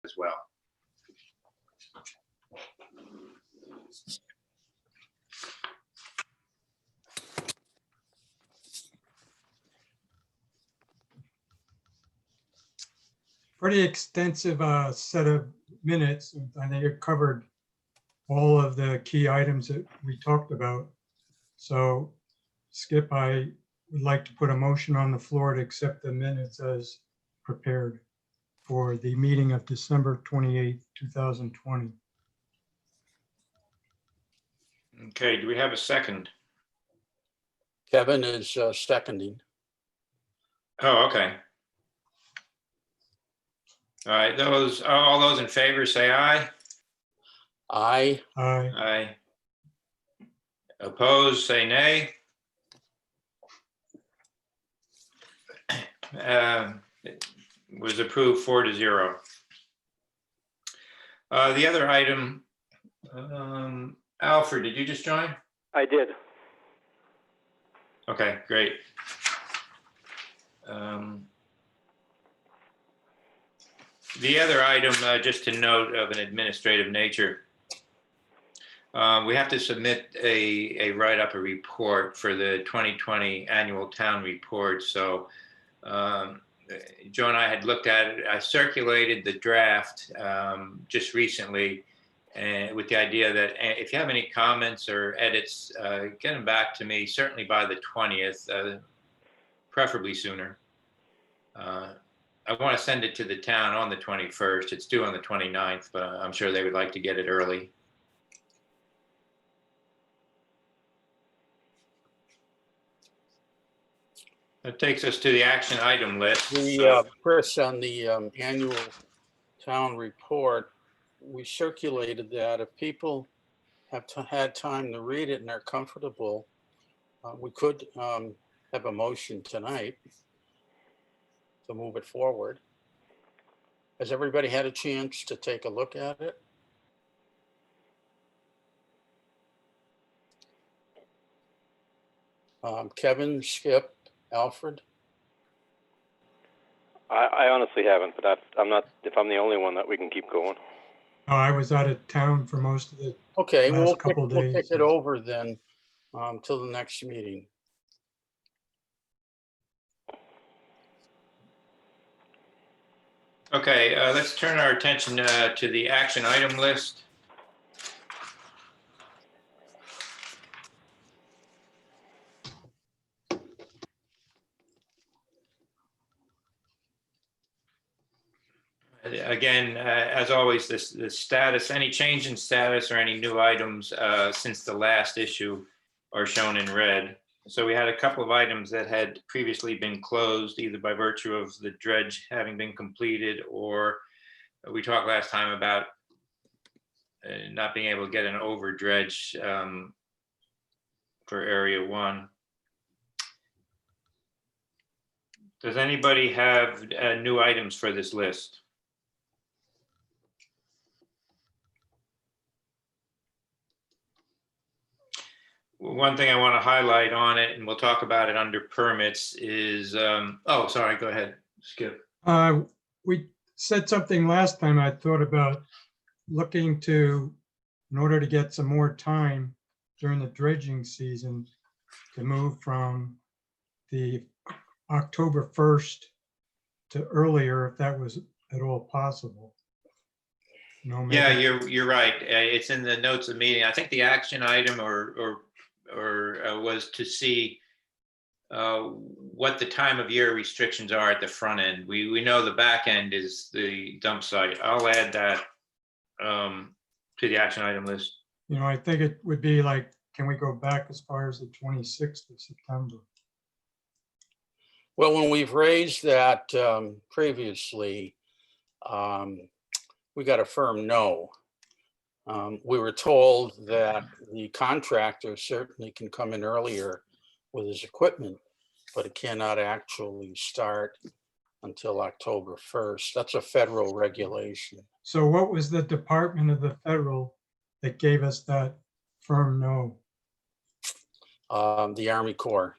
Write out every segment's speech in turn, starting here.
as well. Pretty extensive set of minutes. I think it covered all of the key items that we talked about. So Skip, I would like to put a motion on the floor to accept the minutes as prepared for the meeting of December 28th, 2020. Okay, do we have a second? Kevin is seconding. Oh, okay. All right, all those in favor say aye. Aye. Aye. Aye. Opposed, say nay. It was approved 4-0. The other item, Alfred, did you just join? I did. Okay, great. The other item, just to note of an administrative nature, we have to submit a write-up, a report for the 2020 annual town report. So Joe and I had looked at it. I circulated the draft just recently, and with the idea that if you have any comments or edits, get them back to me, certainly by the 20th, preferably sooner. I want to send it to the town on the 21st. It's due on the 29th, but I'm sure they would like to get it early. That takes us to the action item list. Chris, on the annual town report, we circulated that. If people have had time to read it and are comfortable, we could have a motion tonight to move it forward. Has everybody had a chance to take a look at it? Kevin, Skip, Alfred? I honestly haven't, but I'm not, if I'm the only one, that we can keep going. Oh, I was out of town for most of it. Okay, Last we'll couple pick days. it over then till the next meeting. Okay, let's turn our attention to the action item list. Again, as always, the status, any change in status or any new items since the last issue are shown in red. So we had a couple of items that had previously been closed, either by virtue of the dredge having been completed, or we talked last time about not being able to get an over dredge for Area 1. Does anybody have new items for this list? One thing I want to highlight on it, and we'll talk about it under permits, is, oh, sorry, go ahead, Skip. We said something last time. I thought about looking to, in order to get some more time during the dredging season, to move from the October 1st to earlier, if that was at all possible. Maybe. Yeah, you're right. It's in the notes of the meeting. I think the action item or was to see what the time of year restrictions are at the front end. We know the back end is the dump site. I'll add that to the action item list. I think it would be like, can we go back as far as the 26th of September? Well, when we've raised that previously, we got a firm no. We were told that the contractor certainly can come in earlier with his equipment, but it cannot actually start until October 1st. That's a federal regulation. So what was the department of the federal that gave us that firm no? The Army Corps.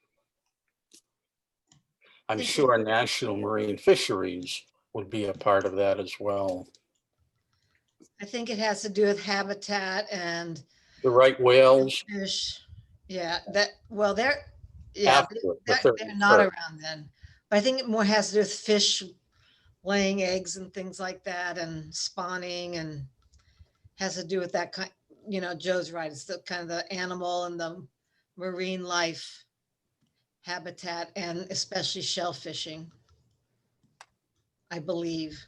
I'm sure National Marine Fisheries would be a part of that as well. I think it has to do with habitat and The right whales fish. Yeah, well, yeah, after the they're not 31st. around then. But I think it more has to do with fish laying eggs and things like that and spawning and has to do with that kind, Joe's right. It's the kind of the animal and the marine life habitat and especially shellfishing, I believe.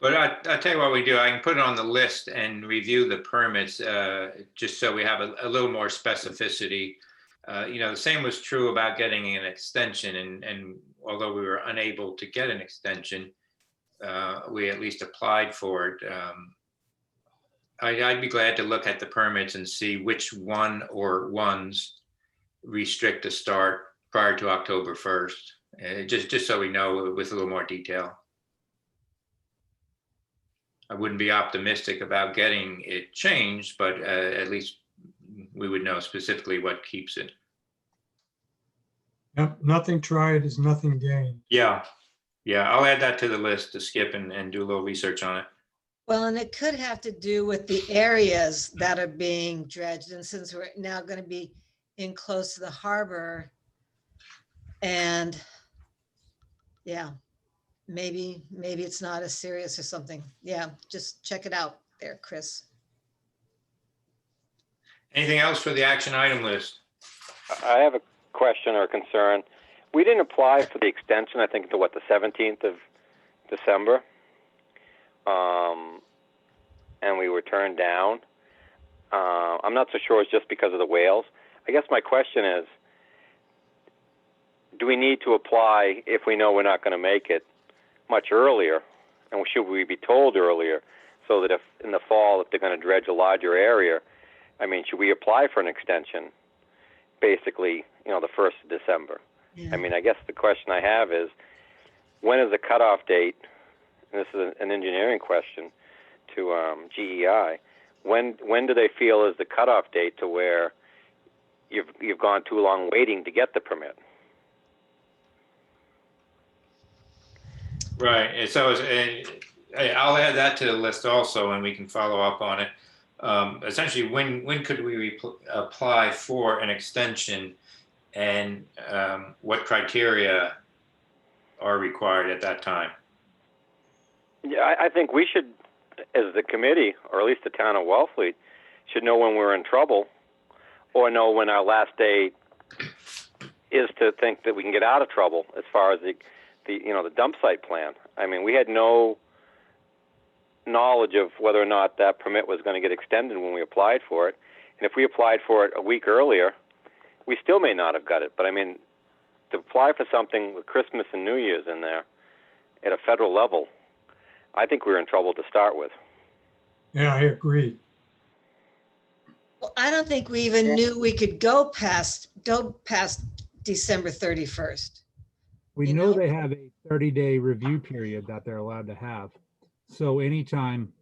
But I tell you what we do, I can put it on the list and review the permits, just so we have a little more specificity. The same was true about getting an extension, and although we were unable to get an extension, we at least applied for it. I'd be glad to look at the permits and see which one or ones restrict the start prior to October 1st, just so we know with a little more detail. I wouldn't be optimistic about getting it changed, but at least we would know specifically what keeps it. Yep, nothing tried is nothing gained. Yeah, I'll add that to the list to skip and do a little research on it. Well, and it could have to do with the areas that are being dredged. And since we're now going to be in close to the harbor and yeah, maybe it's not as serious or something. Yeah, just check it out there, Chris. Anything else for the action item list? I have a question or a concern. We didn't apply for the extension, I think, until the 17th of December. And we were turned down. I'm not so sure it's just because of the whales. I guess my question is, do we need to apply if we know we're not going to make it much earlier? And should we be told earlier so that if in the fall, if they're going to dredge a larger area, should we apply for an extension basically, the 1st of December? Yeah. I guess the question I have is, when is the cutoff date? And this is an engineering question to GEI. When do they feel is the cutoff date to where you've gone too long waiting to get the permit? Right, and so I'll add that to the list also, and we can follow up on it. Essentially, when could we apply for an extension, and what criteria are required at that time? Yeah, I think we should, as the committee, or at least the town of Wellfleet, should know when we're in trouble, or know when our last day is to think that we can get out of trouble as far as the dump site plan. We had no knowledge of whether or not that permit was going to get extended when we applied for it. And if we applied for it a week earlier, we still may not have got it. But to apply for something with Christmas and New Year's in there at a federal level, I think we were in trouble to start with. Yeah, I agree. Well, I don't think we even knew we could go past December 31st. We know they have a 30-day review period that they're allowed to have. So anytime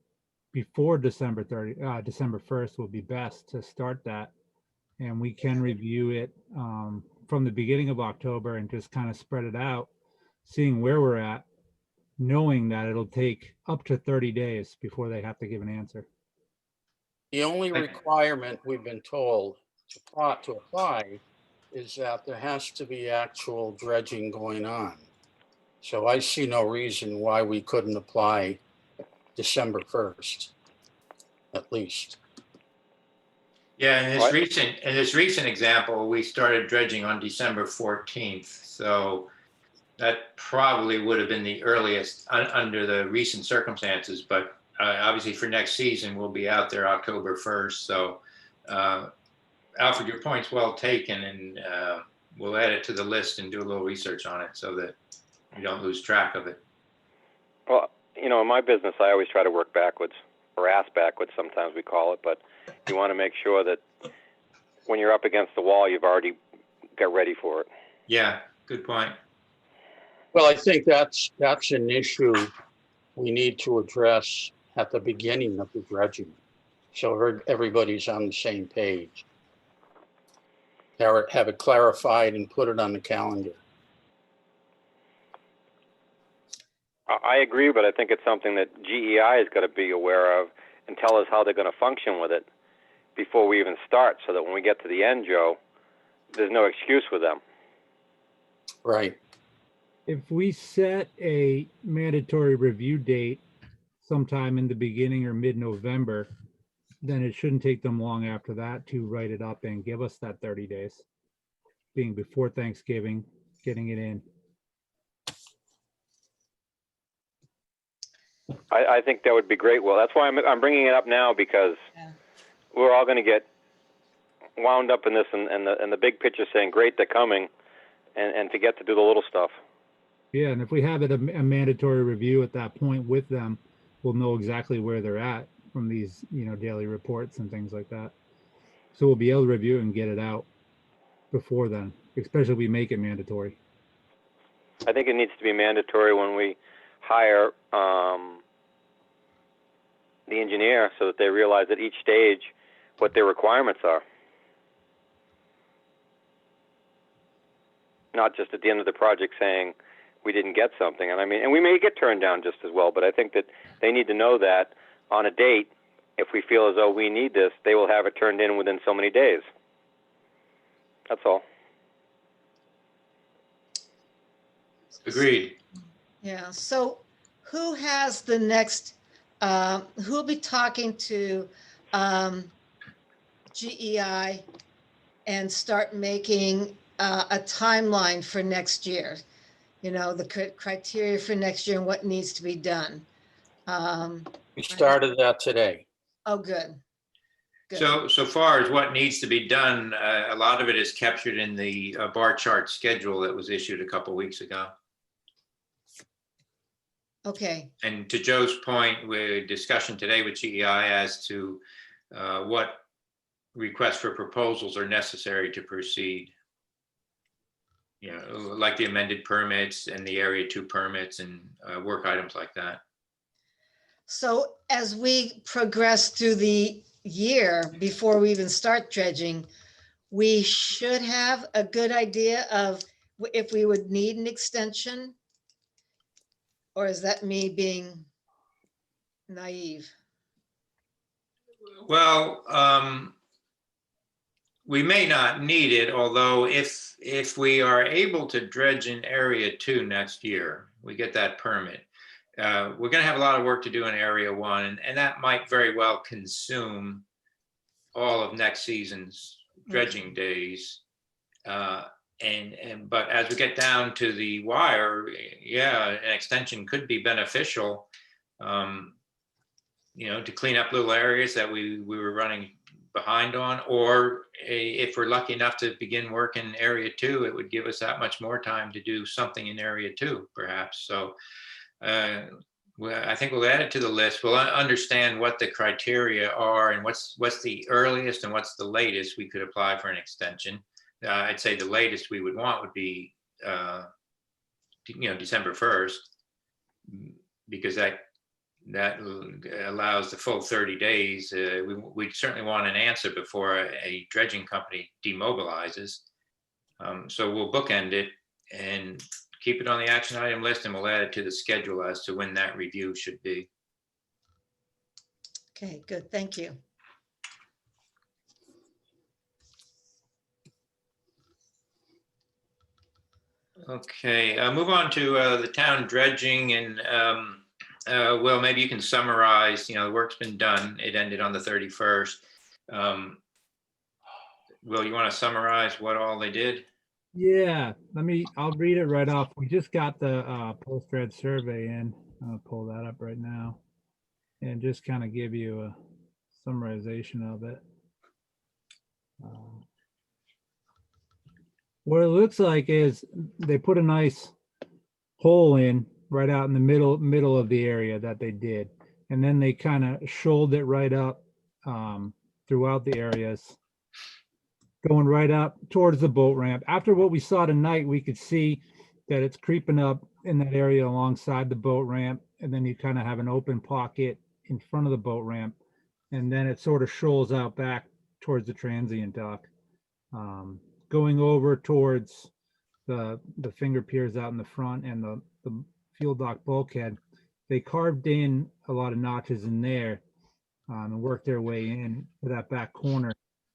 before December 1st will be best to start that. And we can review it from the beginning of October and just kind of spread it out, seeing where we're at, knowing that it'll take up to 30 days before they have to give an answer. The only requirement we've been told to apply is that there has to be actual dredging going on. So I see no reason why we couldn't apply December 1st, at least. Yeah, in this recent example, we started dredging on December 14th. So that probably would have been the earliest under the recent circumstances, but obviously for next season, we'll be out there October 1st. So Alfred, your point's well taken, and we'll add it to the list and do a little research on it so that we don't lose track of it. Well, in my business, I always try to work backwards, or ass backwards, sometimes we call it, but you want to make sure that when you're up against the wall, you've already got ready for it. Yeah, good point. Well, I think that's an issue we need to address at the beginning of the dredging, so everybody's on the same page. Have it clarified and put it on the calendar. I agree, but I think it's something that GEI has got to be aware of and tell us how they're going to function with it before we even start, so that when we get to the end, Joe, there's no excuse with them. Right. If we set a mandatory review date sometime in the beginning or mid-November, then it shouldn't take them long after that to write it up and give us that 30 days, being before Thanksgiving, getting it in. I think that would be great. Well, that's why I'm bringing it up now, because Yeah. we're all going to get wound up in this, and the big picture saying, great, they're coming, and forget to do the little stuff. Yeah, and if we have it a mandatory review at that point with them, we'll know exactly where they're at from these, daily reports and things like that. So we'll be able to review it and get it out before then, especially if we make it mandatory. I think it needs to be mandatory when we hire the engineer, so that they realize at each stage what their requirements are. Not just at the end of the project saying we didn't get something. And I mean, and we may get turned down just as well, but I think that they need to know that on a date, if we feel as though we need this, they will have it turned in within so many days. That's all. Agreed. Yeah, so who has the next, who'll be talking to GEI and start making a timeline for next year? The criteria for next year and what needs to be done. We started that today. Oh, good. Good. So far as what needs to be done, a lot of it is captured in the bar chart schedule that was issued a couple weeks ago. Okay, And to Joe's point, with discussion today with GEI as to what requests for proposals are necessary to proceed. Like the amended permits and the Area 2 permits and work items like that. so as we progress through the year, before we even start dredging, we should have a good idea of if we would need an extension? Or is that me being naive? Well, we may not need it, although if we are able to dredge in Area 2 next year, we get that permit. We're going to have a lot of work to do in Area 1, and that might very well consume all of next season's dredging days. But as we get down to the wire, yeah, an extension could be beneficial. To clean up little areas that we were running behind on, or if we're lucky enough to begin work in Area 2, it would give us that much more time to do something in Area 2, perhaps. So I think we'll add it to the list. We'll understand what the criteria are and what's the earliest and what's the latest we could apply for an extension. I'd say the latest we would want would be December 1st, because that allows the full 30 days. We certainly want an answer before a dredging company demobilizes. So we'll bookend it and keep it on the action item list, and we'll add it to the schedule as to when that review should be. Okay, good. Thank you. Okay, move on to the town dredging, and Will, maybe you can summarize. The work's been done. It ended on the 31st. Will, you want to summarize what all they did? Yeah, I'll read it right off. We just got the post-dredge survey in. I'll pull that up right now and just kind of give you a summarization of it. What it looks like is they put a nice hole in right out in the middle of the area that they did, and then they kind of shoaled it right up throughout the areas, going right up towards the boat ramp. After what we saw tonight, we could see that it's creeping up in that area alongside the boat ramp, and then you kind of have an open pocket in front of the boat ramp, and then it sort of shoals out back towards the transient dock, going over towards the finger piers out in the front and the fuel dock bulkhead. They carved in a lot of notches in there and worked their way in to that back corner.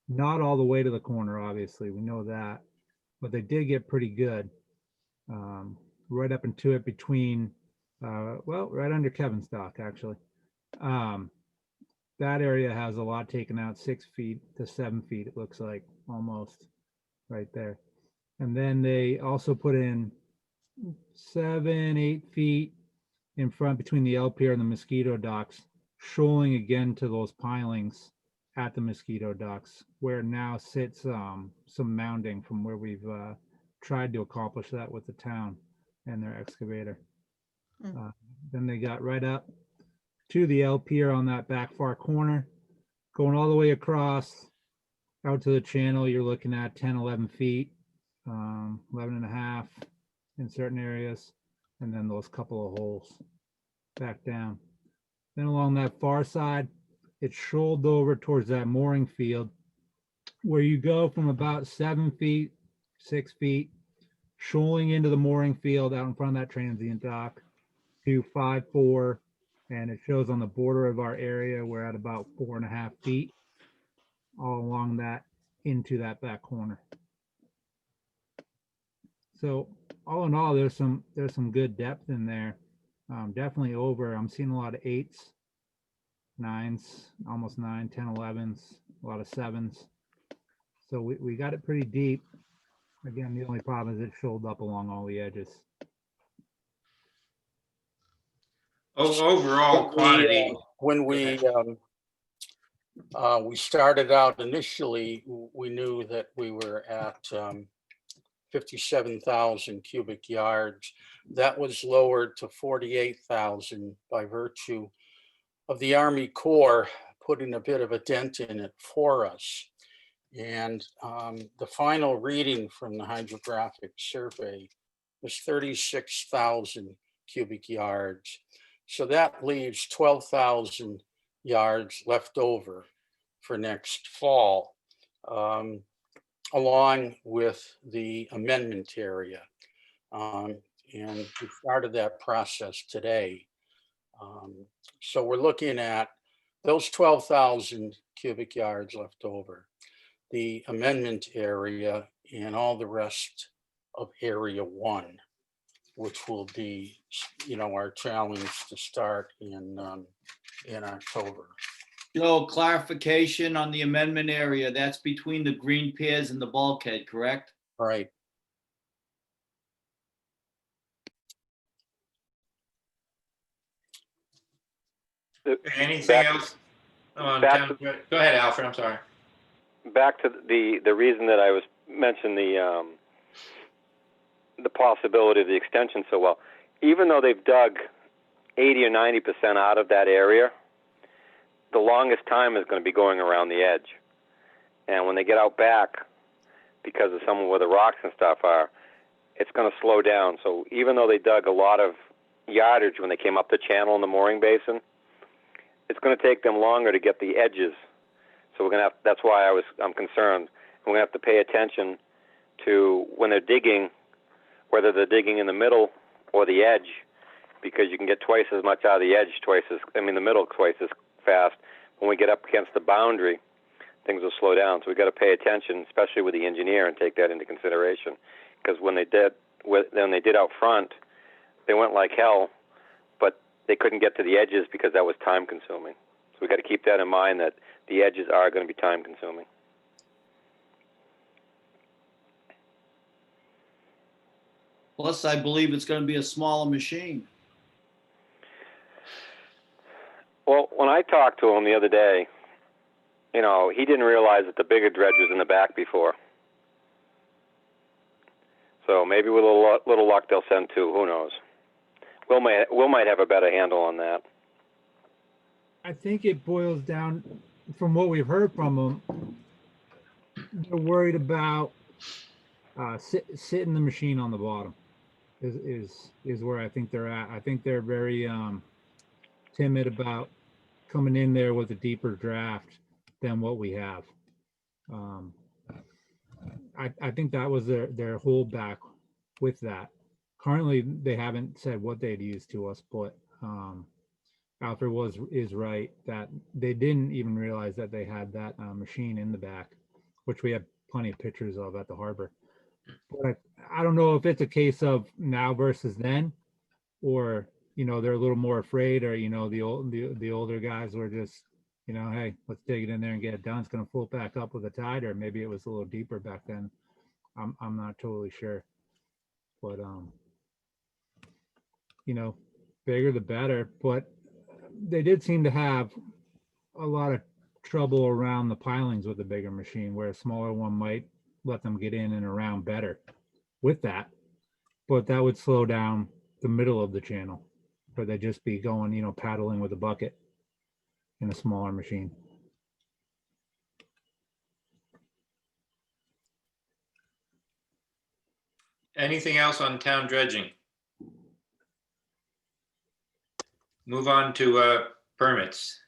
Not all the way to the corner, obviously, we know that, but they did get pretty good. Right up into it between, well, right under Kevin's dock, actually. That area has a lot taken out, 6 feet to 7 feet, it looks like, almost right there. And then they also put in 7, 8 feet in front between the L pier and the mosquito docks, shoaling again to those pilings at the mosquito docks, where now sits some mounding from where we've tried to accomplish that with the town and their excavator. Then they got right up to the L pier on that back far corner, going all the way across out to the channel. You're looking at 10, 11 feet, 11 and a half in certain areas, and then those couple of holes back down. Then along that far side, it's shoaled over towards that mooring field, where you go from about 7 feet, 6 feet, shoaling into the mooring field out in front of that transient dock to 5, 4, and it shows on the border of our area we're at about 4.5 feet all along that into that back corner. So all in all, there's some good depth in there. Definitely over. I'm seeing a lot of 8s, 9s, almost 9, 10, 11s, a lot of 7s. So we got it pretty deep. Again, the only problem is it shoaled up along all the edges. Overall quantity. When we started out initially, we knew that we were at 57,000 cubic yards. That was lowered to 48,000 by virtue of the Army Corps putting a bit of a dent in it for us. And the final reading from the hydrographic survey was 36,000 cubic yards. So that leaves 12,000 yards left over for next fall, along with the amendment area. And we started that process today. So we're looking at those 12,000 cubic yards left over, the amendment area, and all the rest of area 1, which will be, our challenge to start in October. Joe, clarification on the amendment area, that's between the green piers and the bulkhead, correct? Right. Anything else? Go ahead, Alfred. I'm sorry. Back to the reason that I was mentioning the possibility of the extension so well. Even though they've dug 80 or 90% out of that area, the longest time is going to be going around the edge. And when they get out back, because of some of where the rocks and stuff are, it's going to slow down. So even though they dug a lot of yardage when they came up the channel in the mooring basin, it's going to take them longer to get the edges. So we're going to have, that's why I'm concerned. We're going to have to pay attention to when they're digging, whether they're digging in the middle or the edge, because you can get twice as much out of the edge, the middle twice as fast. When we get up against the boundary, things will slow down. So we've got to pay attention, especially with the engineer, and take that into consideration. Because when they did out front, they went like hell, but they couldn't get to the edges because that was time consuming. So we've got to keep that in mind, that the edges are going to be time consuming. Plus, I believe it's going to be a smaller machine. Well, when I talked to him the other day, he didn't realize that the bigger dredge was in the back before. So maybe with a little luck, they'll send 2. Who knows? Will might have a better handle on that. I think it boils down, from what we've heard from them, they're worried about sitting the machine on the bottom is where I think they're at. I think they're very timid about coming in there with a deeper draft than what we have. I think that was their holdback with that. currently they haven't said what they'd use to us, but Alfred is right that they didn't even realize that they had that machine in the back, which we have plenty of pictures of at the harbor. But I don't know if it's a case of now versus then, or they're a little more afraid, or the older guys were just hey, let's take it in there and get it done. It's going to float back up with the tide, or maybe it was a little deeper back then. I'm not totally sure, but bigger the better. But they did seem to have a lot of trouble around the pilings with the bigger machine, where a smaller one might let them get in and around better with that, but that would slow down the middle of the channel, or they'd just be going, paddling with a bucket in a smaller machine. Anything else on town dredging? Move on to permits.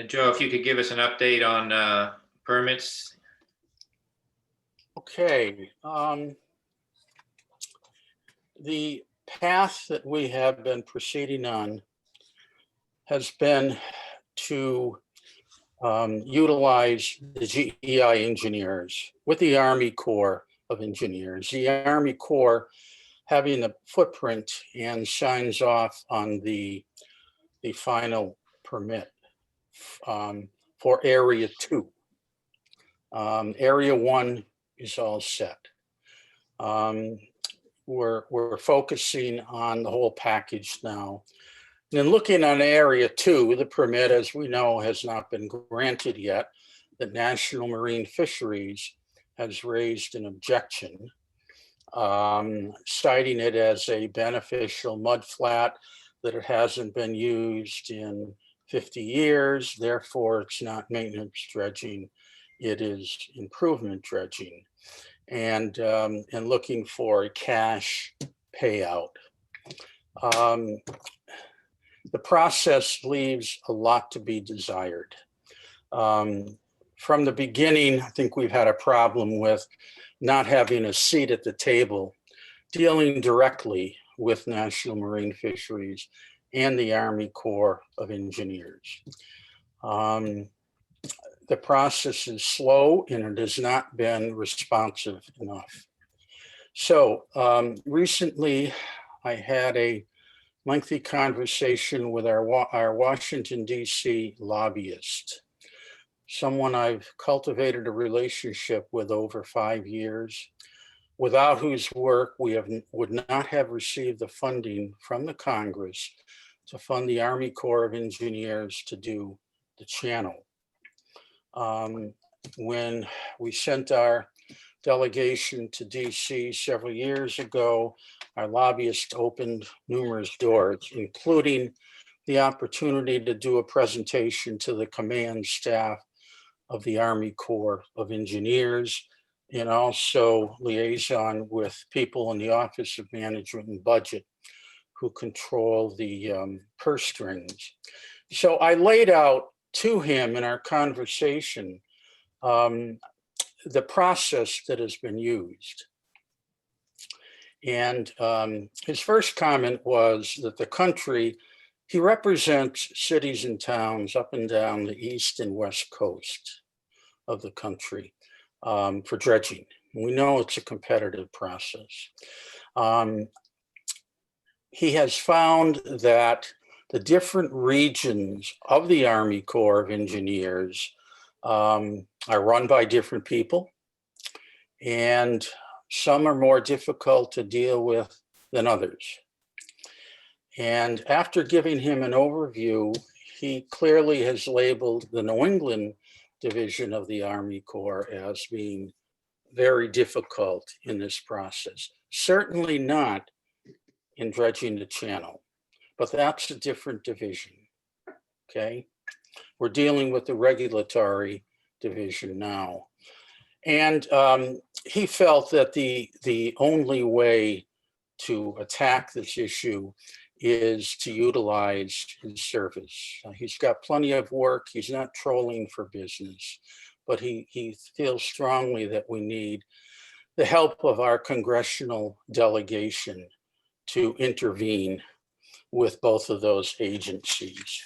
Joe, if you could give us an update on permits. Okay. The path that we have been proceeding on has been to utilize the GEI engineers with the Army Corps of Engineers. The Army Corps having a footprint and signs off on the final permit for Area 2. Area 1 is all set. We're focusing on the whole package now. And then looking on Area 2, the permit, as we know, has not been granted yet. The National Marine Fisheries has raised an objection, citing it as a beneficial mudflat, that it hasn't been used in 50 years, therefore it's not maintenance dredging, it is improvement dredging, and looking for a cash payout. The process leaves a lot to be desired. From the beginning, I think we've had a problem with not having a seat at the table, dealing directly with National Marine Fisheries and the Army Corps of Engineers. The process is slow and it has not been responsive enough. So recently I had a lengthy conversation with our Washington, DC lobbyist, someone I've cultivated a relationship with over 5 years, without whose work we would not have received the funding from the Congress to fund the Army Corps of Engineers to do the channel. When we sent our delegation to DC several years ago, our lobbyist opened numerous doors, including the opportunity to do a presentation to the command staff of the Army Corps of Engineers, and also liaison with people in the Office of Management and Budget who control the purse strings. So I laid out to him in our conversation the process that has been used. And his first comment was that the country, he represents cities and towns up and down the east and west coast of the country for dredging. We know it's a competitive process. He has found that the different regions of the Army Corps of Engineers are run by different people, and some are more difficult to deal with than others. And after giving him an overview, he clearly has labeled the New England division of the Army Corps as being very difficult in this process. Certainly not in dredging the channel, but that's a different division, okay? We're dealing with the regulatory division now. And he felt that the only way to attack this issue is to utilize his service. He's got plenty of work. He's not trolling for business, but he feels strongly that we need the help of our congressional delegation to intervene with both of those agencies.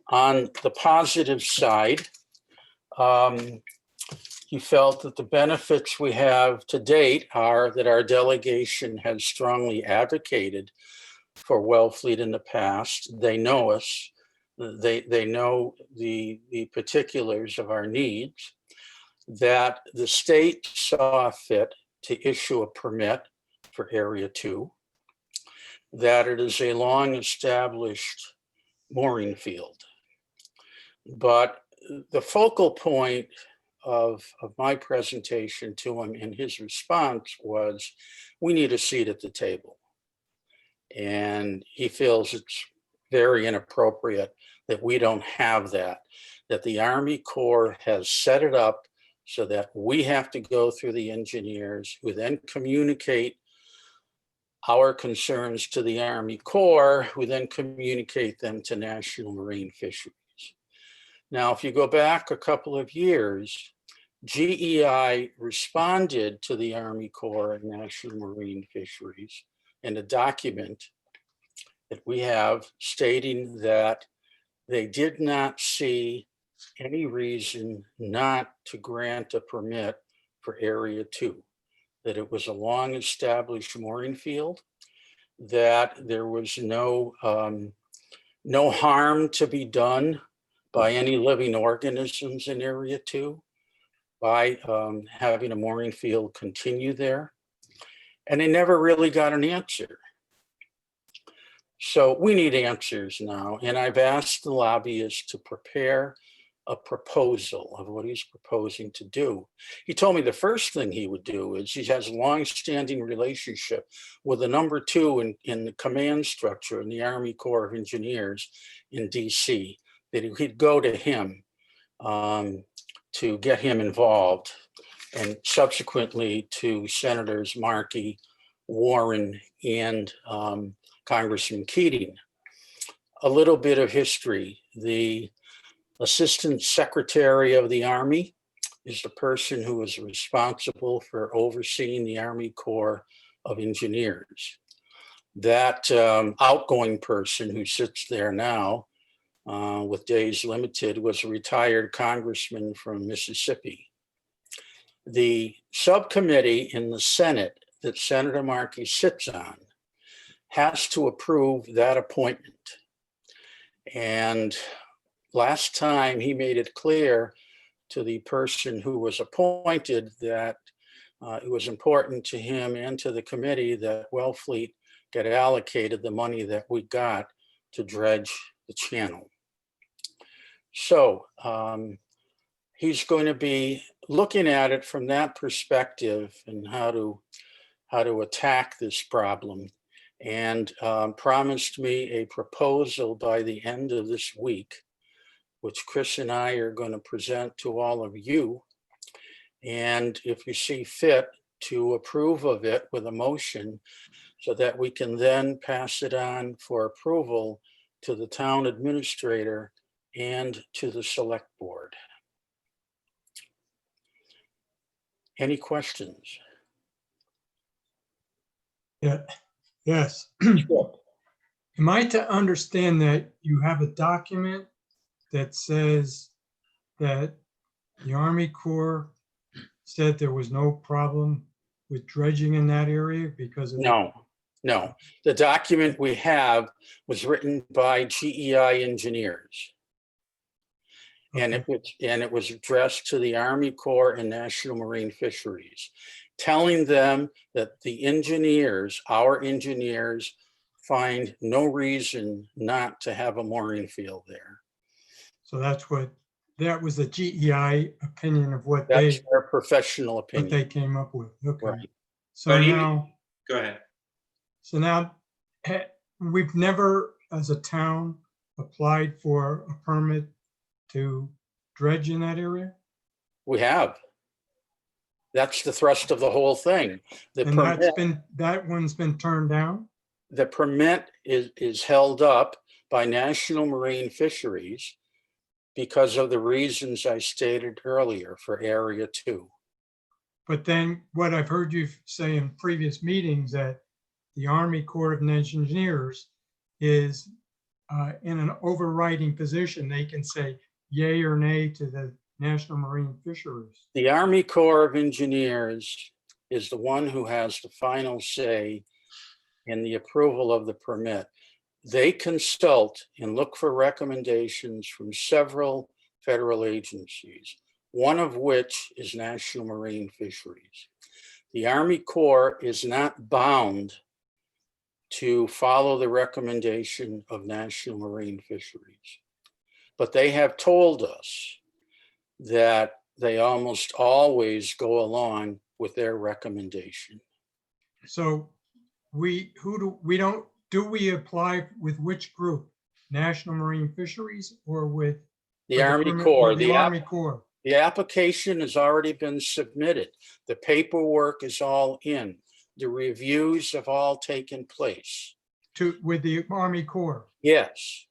On the positive side, he felt that the benefits we have to date are that our delegation has strongly advocated for Wellfleet in the past. They know us. They know the particulars of our needs, that the state saw fit to issue a permit for Area 2, that it is a long-established mooring field. But the focal point of my presentation to him and his response was, we need a seat at the table. And he feels it's very inappropriate that we don't have that the Army Corps has set it up so that we have to go through the engineers who then communicate our concerns to the Army Corps, who then communicate them to National Marine Fisheries. Now, if you go back a couple of years, GEI responded to the Army Corps and National Marine Fisheries in a document that we have stating that they did not see any reason not to grant a permit for Area 2, that it was a long-established mooring field, that there was no harm to be done by any living organisms in Area 2 by having a mooring field continue there. And they never really got an answer. So we need answers now. And I've asked the lobbyists to prepare a proposal of what he's proposing to do. He told me the first thing he would do is he has a long-standing relationship with the number 2 in the command structure in the Army Corps of Engineers in DC, that he'd go to him to get him involved, and subsequently to Senators Markey, Warren, and Congressman Keating. A little bit of history. The Assistant Secretary of the Army is the person who is responsible for overseeing the Army Corps of Engineers. That outgoing person who sits there now with days limited was a retired congressman from Mississippi. The subcommittee in the Senate that Senator Markey sits on has to approve that appointment. And last time he made it clear to the person who was appointed that it was important to him and to the committee that Wellfleet get allocated the money that we got to dredge the channel. So he's going to be looking at it from that perspective and how to attack this problem, and promised me a proposal by the end of this week, which Chris and I are going to present to all of you. And if you see fit, to approve of it with a motion so that we can then pass it on for approval to the town administrator and to the select board. Any questions? Yeah, yes. Am I to understand that you have a document that says that the Army Corps said there was no problem with dredging in that area because of? No. The document we have was written by GEI engineers. And it was addressed to the Army Corps and National Marine Fisheries, telling them that the engineers, our engineers, find no reason not to have a mooring field there. So that was the GEI opinion of what That's their professional opinion. what they came up with. Okay. Right. So But now, Go ahead. so now we've never, as a town, applied for a permit to dredge in that area? We have. That's the thrust of the whole thing. And that one's been turned down? The permit is held up by National Marine Fisheries because of the reasons I stated earlier for Area 2. But then what I've heard you say in previous meetings, that the Army Corps of Engineers is in an overriding position. They can say yay or nay to the National Marine Fisheries. The Army Corps of Engineers is the one who has the final say in the approval of the permit. They consult and look for recommendations from several federal agencies, one of which is National Marine Fisheries. The Army Corps is not bound to follow the recommendation of National Marine Fisheries, but they have told us that they almost always go along with their recommendation. So we apply with which group? National Marine Fisheries or with The for Army permit Corps, with the Army Corps? the application has already been submitted. The paperwork is all in. The reviews have all taken place. With the Army Corps? Yes.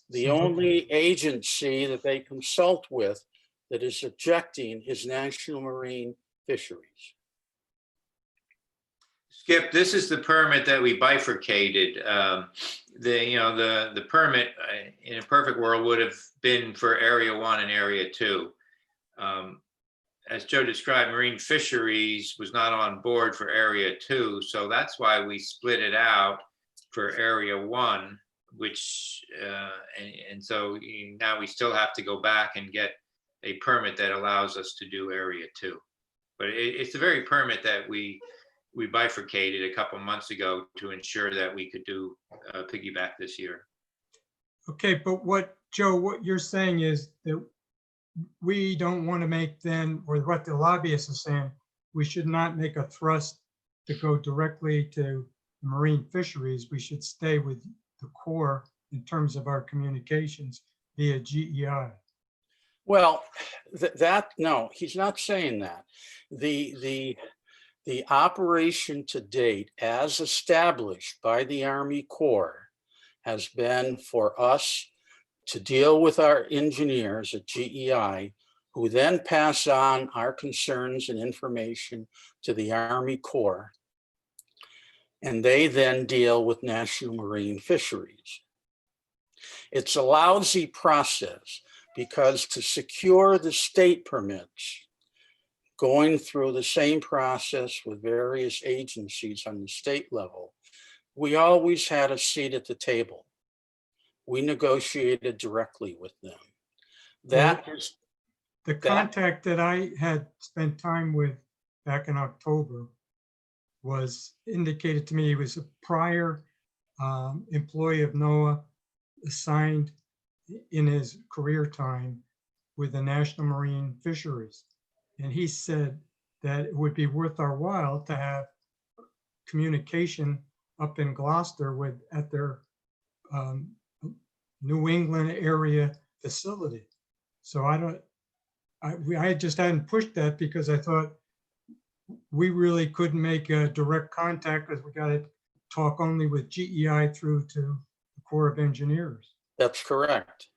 The So- only agency that they consult with that is objecting is National Marine Fisheries. Skip, this is the permit that we bifurcated. The permit in a perfect world would have been for Area 1 and Area 2. As Joe described, Marine Fisheries was not on board for Area 2, so that's why we split it out for Area 1, which, and so now we still have to go back and get a permit that allows us to do Area 2. But it's the very permit that we bifurcated a couple months ago to ensure that we could do piggyback this year. Okay, but Joe, what you're saying is that we don't want to make then, or what the lobbyist is saying, we should not make a thrust to go directly to marine fisheries. We should stay with the Corps in terms of our communications via GEI. Well, no, he's not saying that. The operation to date, as established by the Army Corps, has been for us to deal with our engineers at GEI, who then pass on our concerns and information to the Army Corps, and they then deal with National Marine Fisheries. It's a lousy process because to secure the state permits, going through the same process with various agencies on the state level, we always had a seat at the table. We negotiated directly with them. That is the contact that I had spent time with back in October was indicated to me he was a prior employee of NOAA assigned in his career time with the National Marine Fisheries. And he said that it would be worth our while to have communication up in Gloucester at their New England area facility. So I just hadn't pushed that because I thought we really couldn't make a direct contact because we got to talk only with GEI through to the Corps of Engineers. That's correct.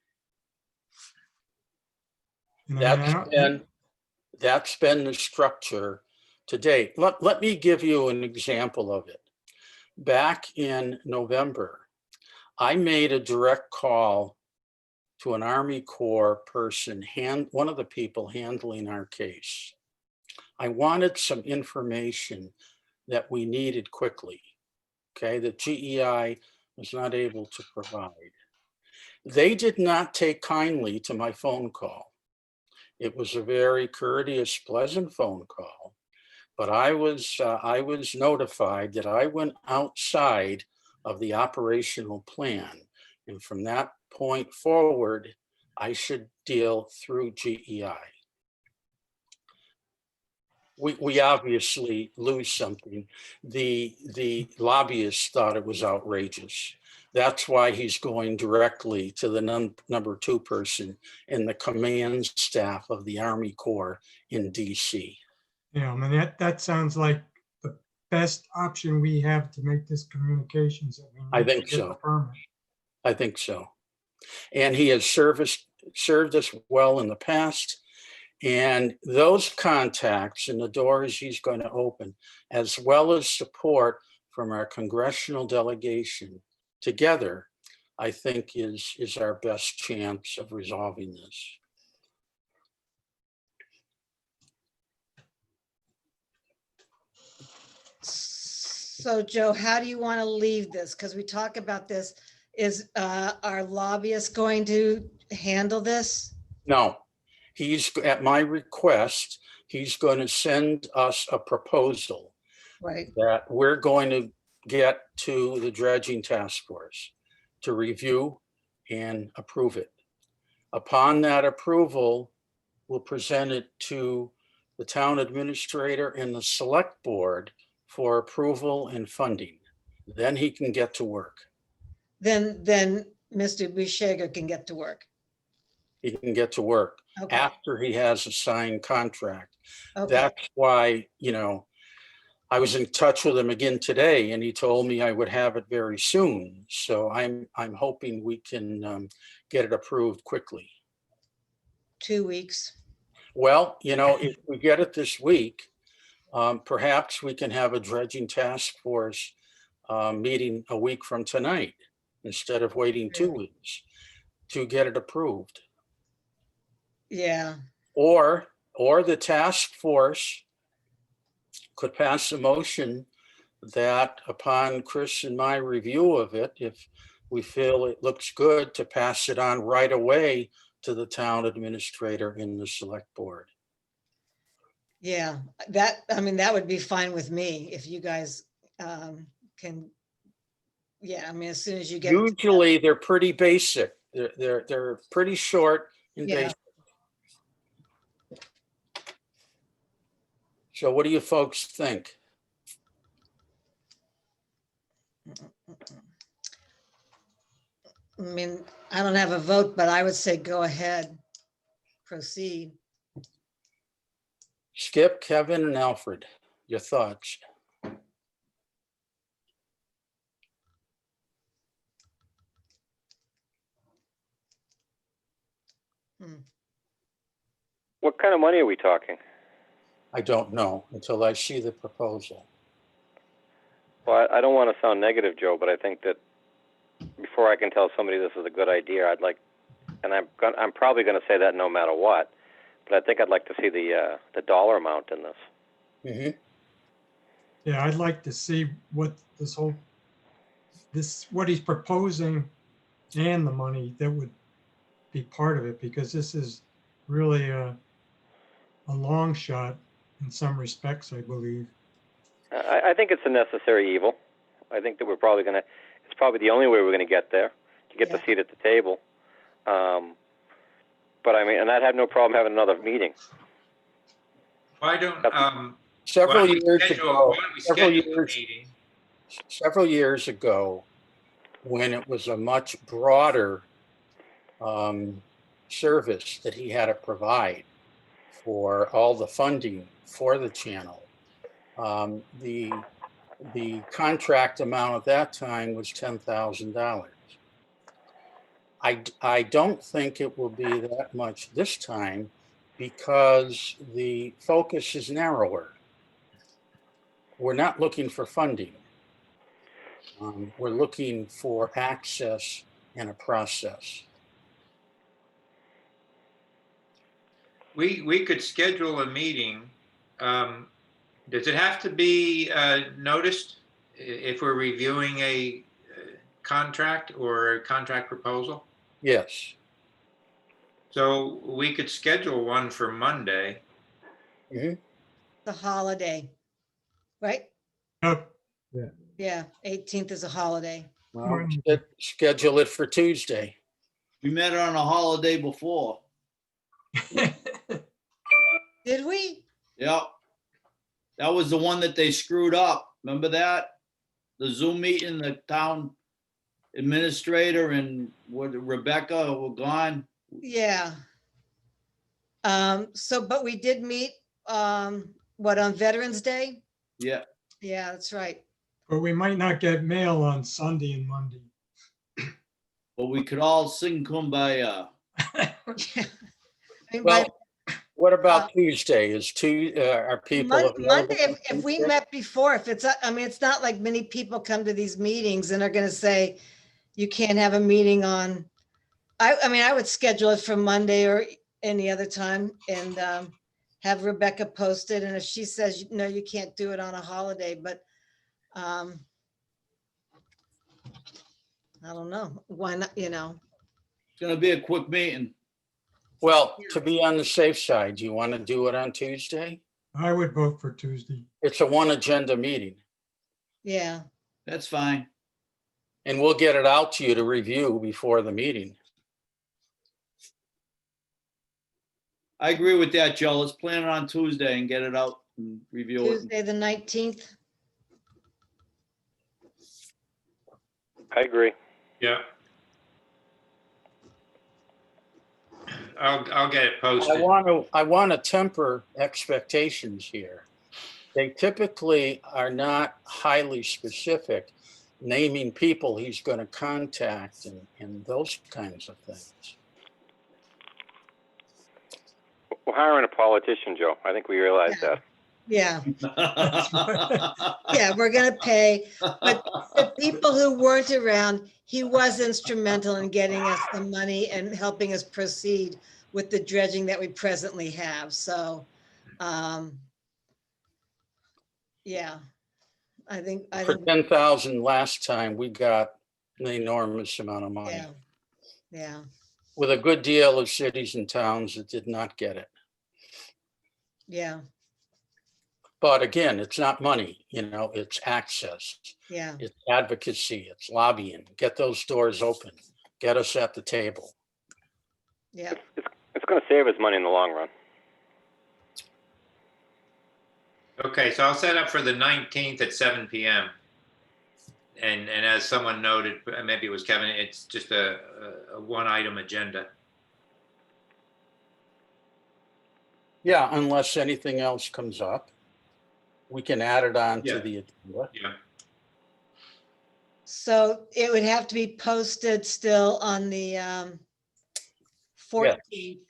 And I mean, That's been the structure to date. Let me give you an example of it. Back in November, I made a direct call to an Army Corps person, one of the people handling our case. I wanted some information that we needed quickly, okay, that GEI was not able to provide. They did not take kindly to my phone call. It was a very courteous, pleasant phone call, but I was notified that I went outside of the operational plan, and from that point forward, I should deal through GEI. We obviously lose something. The lobbyists thought it was outrageous. That's why he's going directly to the number 2 person in the command staff of the Army Corps in DC. Yeah, I mean, that sounds like the best option we have to make this communications that we need I think to get so. the permit. I think so. And he has served us well in the past. And those contacts and the doors he's going to open, as well as support from our congressional delegation together, I think is our best chance of resolving this. So Joe, how do you want to leave this? Because we talk about this. Is our lobbyist going to handle this? No, he's, at my request, he's going to send us a proposal Right, that we're going to get to the dredging task force to review and approve it. Upon that approval, we'll present it to the town administrator and the select board for approval and funding. Then he can get to work. then Mr. Bushager can get to work. He can get to work Okay, after he has a signed contract. okay, That's why, I was in touch with him again today and he told me I would have it very soon. So I'm hoping we can get it approved quickly. 2 weeks. Well, if we get it this week, perhaps we can have a dredging task force meeting a week from tonight instead of waiting 2 weeks to get it approved. Yeah, Or the task force could pass a motion that upon Chris and my review of it, if we feel it looks good, to pass it on right away to the town administrator and the select board. yeah, that would be fine with me if you guys can. Yeah, as soon as you get. Usually they're pretty basic. They're pretty short and Yeah. basic. So what do you folks think? I don't have a vote, but I would say go ahead, proceed. Skip, Kevin, and Alfred, your thoughts? What kind of money are we talking? I don't know until I see the proposal. Well, I don't want to sound negative, Joe, but I think that before I can tell somebody this is a good idea, I'd like, and I'm probably going to say that no matter what, but I think I'd like to see the dollar amount in this. Mm-hmm. Yeah, I'd like to see what what he's proposing and the money that would be part of it, because this is really a long shot in some respects, I believe. I think it's a necessary evil. I think that it's probably the only way we're going to get there, to get the seat at the table. But and I'd have no problem having another meeting. Why don't, Several years ago, when it was a much broader service that he had to provide for all the funding for the channel, the contract amount at that time was $10,000. I don't think it will be that much this time because the focus is narrower. We're not looking for funding. We're looking for access and a process. we could schedule a meeting. Does it have to be noticed if we're reviewing a contract or a contract proposal? Yes. So we could schedule one for Monday. Mm-hmm. The holiday, right? Yep. Yeah, 18th is a holiday. Well, schedule it for Tuesday. We met on a holiday before. Did we? Yep. That was the one that they screwed up. Remember that? The Zoom meeting, the town administrator and Rebecca were gone. Yeah. But we did meet, on Veterans Day? Yeah. Yeah, that's right. But we might not get mail on Sunday and Monday. But we could all sing Kumbaya. Yeah. Well, What about Tuesday? Are people available? Monday, on if we Tuesday? met before, if it's, I mean, it's not like many people come to these meetings and are gonna say, you can't have a meeting on, I mean, I would schedule it for Monday or any other time and have Rebecca post it. And if she says, no, you can't do it on a holiday, but I don't know, why not, you know? It's gonna be a quick meeting. Well, to be on the safe side, do you want to do it on Tuesday? I would vote for Tuesday. It's a one agenda meeting, Yeah, That's fine. and we'll get it out to you to review before the meeting. I agree with that, Joe. Let's plan it on Tuesday and get it out and review it. Tuesday, the 19th. I agree. Yeah. I'll get it I posted. want to temper expectations here. They typically are not highly specific, naming people he's going to contact and those kinds of things. We're hiring a politician, Joe. I think we realize that. Yeah, yeah, we're gonna pay, but the people who weren't around, he was instrumental in getting us the money and helping us proceed with the dredging that we presently have, so, yeah. I think, For 10,000 last time, we got an enormous amount of money. yeah, yeah, With a good deal of cities and towns that did not get it. yeah, But again, it's not money, it's access, yeah, it's advocacy, it's lobbying. Get those doors open, get us at the table. yeah, It's going to save us money in the long run. Okay, so I'll set up for the 19th at 7 p.m. And as someone noted, maybe it was Kevin, it's just a one item agenda. Yeah, unless anything else comes up, we can add it on Yeah. to the agenda. Yeah. so it would have to be posted still on the 14th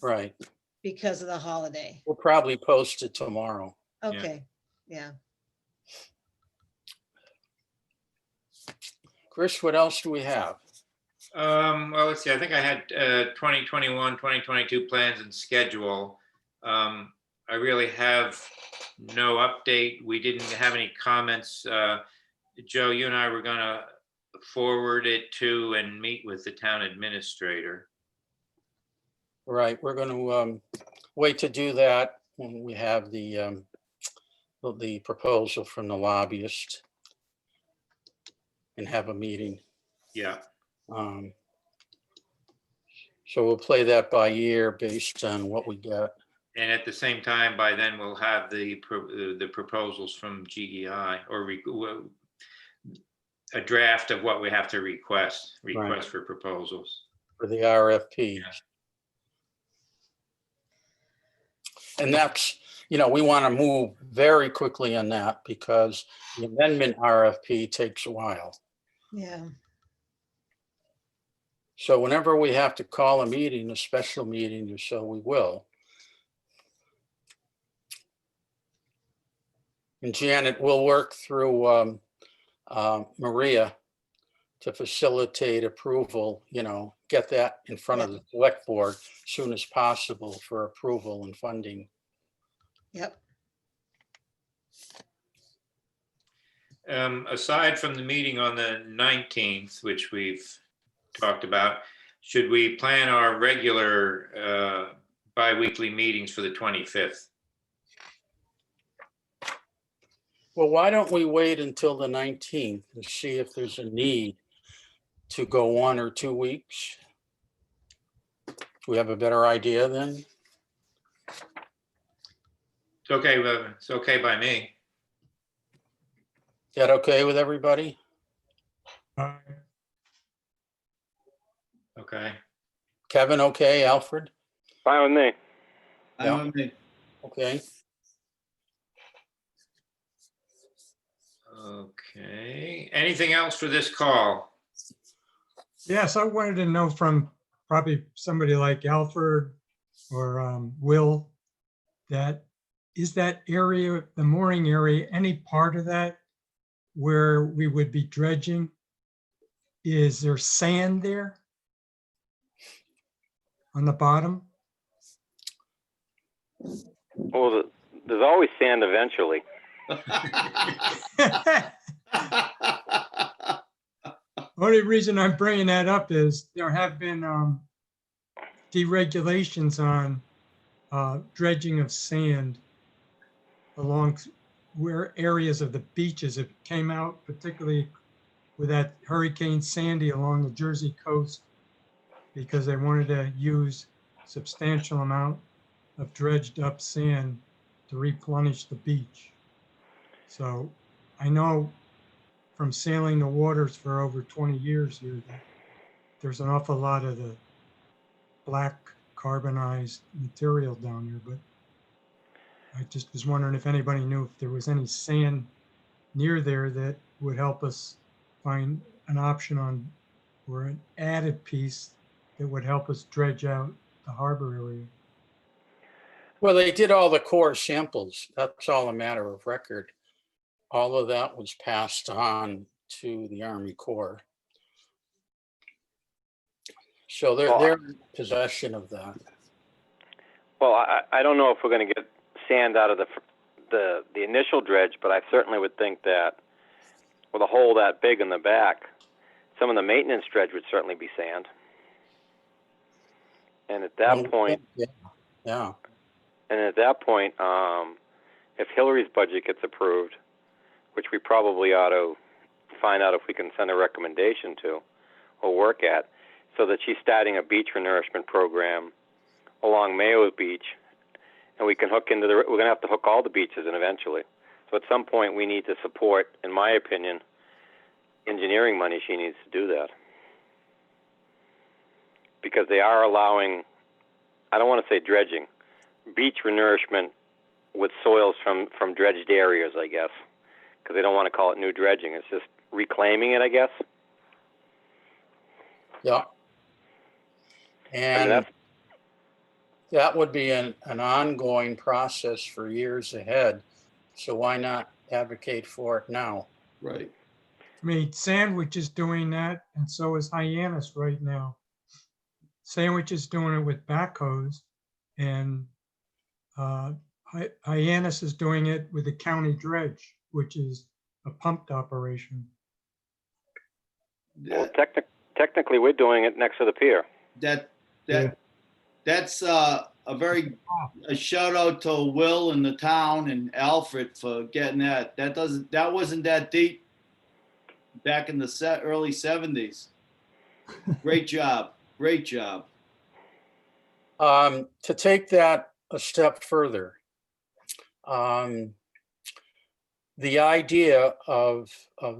Right. because of the holiday. We'll probably post it tomorrow. Okay, yeah. Chris, what else do we have? Well, let's see, I think I had 2021, 2022 plans and schedule. I really have no update. We didn't have any comments. Joe, you and I were gonna forward it to and meet with the town administrator. Right, we're going to wait to do that when we have the proposal from the lobbyist and have a meeting. Yeah. So we'll play that by ear based on what we got. And at the same time, by then we'll have the proposals from GEI or a draft of what we have to request Right. for proposals. For the RFP. Yeah. And that's, we want to move very quickly on that because the amendment RFP takes a while. Yeah, So whenever we have to call a meeting, a special meeting or so, we will. And Janet, we'll work through Maria to facilitate approval, get that in front of the select board as soon as possible for approval and funding. yep. Aside from the meeting on the 19th, which we've talked about, should we plan our regular bi-weekly meetings for the 25th? Well, why don't we wait until the 19th and see if there's a need to go 1 or 2 weeks? Do we have a better idea then? It's okay, it's okay by me. Is that okay with everybody? Okay. Kevin, okay? Alfred? Fine with me. I mean, Okay. Okay. Anything else for this call? Yes, I wanted to know from probably somebody like Alfred or Will, that is that area, the mooring area, any part of that where we would be dredging? Is there sand there on the bottom? Well, there's always sand eventually. Only reason I'm bringing that up is there have been deregulations on dredging of sand along where areas of the beaches. It came out particularly with that Hurricane Sandy along the Jersey coast because they wanted to use substantial amount of dredged up sand to replenish the beach. So I know from sailing the waters for over 20 years here that there's an awful lot of the black carbonized material down there, but I just was wondering if anybody knew if there was any sand near there that would help us find an option on, or an added piece that would help us dredge out the harbor area. Well, they did all the core samples. That's all a matter of record. All of that was passed on to the Army Corps. So they're in possession of that. Well, I don't know if we're going to get sand out of the initial dredge, but I certainly would think that with a hole that big in the back, some of the maintenance dredge would certainly be sand. And at that point, Yeah. and at that point, if Hillary's budget gets approved, which we probably ought to find out if we can send a recommendation to or work at, so that she's starting a beach renourishment program along Mayo Beach, and we can hook into we're going to have to hook all the beaches in eventually. So at some point we need to support, in my opinion, engineering money. She needs to do that. Because they are allowing, I don't want to say dredging, beach renourishment with soils from dredged areas, I guess. Because they don't want to call it new dredging. It's just reclaiming it, I guess. Yeah. And that would be an ongoing process for years ahead. So why not advocate for it now? Right. I mean, Sandwich is doing that, and so is Hyannis right now. Sandwich is doing it with backhoes, and Hyannis is doing it with the county dredge, which is a pumped operation. Well, technically, we're doing it next to the pier. That's a shout out to Will and the town and Alfred for getting that. That wasn't that deep back in the early 70s. Great job. Great job. To take that a step further, the idea of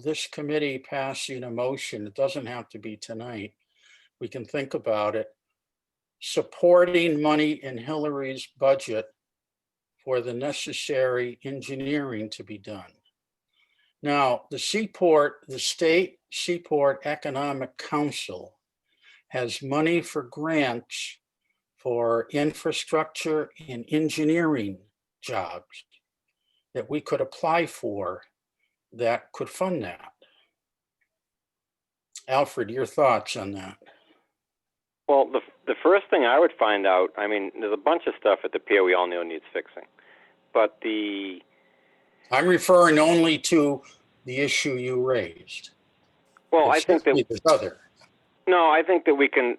this committee passing a motion, it doesn't have to be tonight, we can think about it, supporting money in Hillary's budget for the necessary engineering to be done. Now, the State Seaport Economic Council has money for grants for infrastructure and engineering jobs that we could apply for that could fund that. Alfred, your thoughts on that? Well, the first thing I would find out, I mean, there's a bunch of stuff at the pier we all know needs fixing, but I'm referring only to the issue you raised. Well, I think that there's other. No, I think that we can